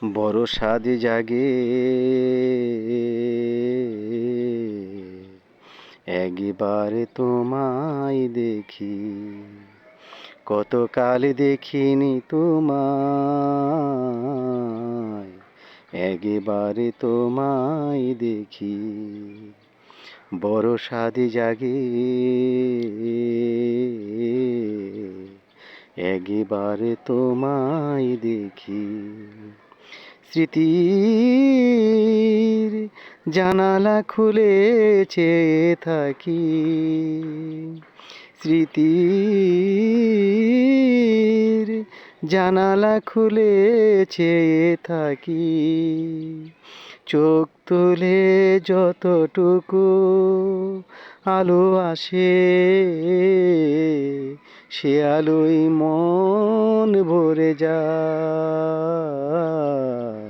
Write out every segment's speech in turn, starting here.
বড় সাধ জাগে একবার তোমায় দেখি, কত কাল দেখিনি তোমায়, একবার তোমায় দেখি। বড় সাধ জাগে একবার তোমায় দেখি। স্মৃতির জানালা খুলে চেয়ে থাকি, স্মৃতির জানালা খুলে চেয়ে থাকি। চোখ তুলে যতটুকু আলো আসে, সে আলোয় মন ভরে যায়।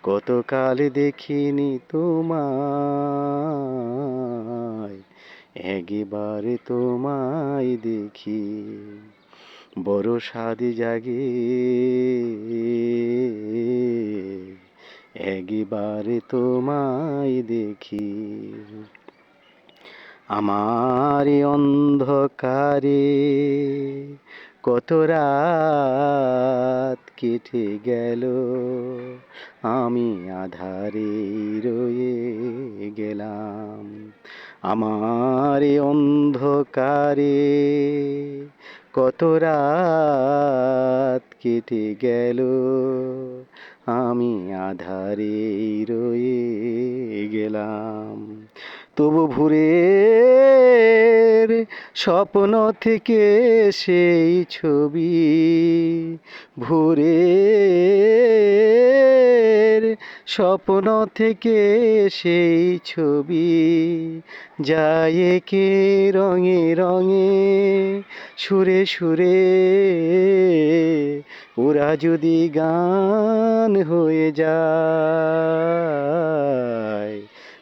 কতকাল দেখিনি তোমায়, একবার তোমায় দেখি। বড় সাধ জাগে একবার তোমায় দেখি। আমার অন্ধকারে কত রাত কেটে গেল, আমি আঁধারে রয়ে গেলাম। আমার অন্ধকারে কত রাত কেটে গেল, আমি আঁধারে রয়ে গেলাম। তবু ভোরের স্বপ্ন থেকে সেই ছবি, ভোরের স্বপ্ন থেকে সেই ছবি যায় এঁকে রঙে রঙে, সুরে সুরে, ওরা যদি গান হয়ে যায়।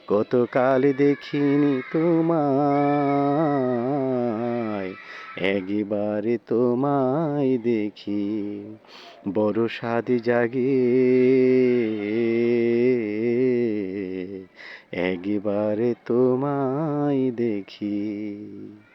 কতকাল দেখিনি তোমায়, একবার তোমায় দেখি। বড় সাধ জাগে একবার তোমায় দেখি।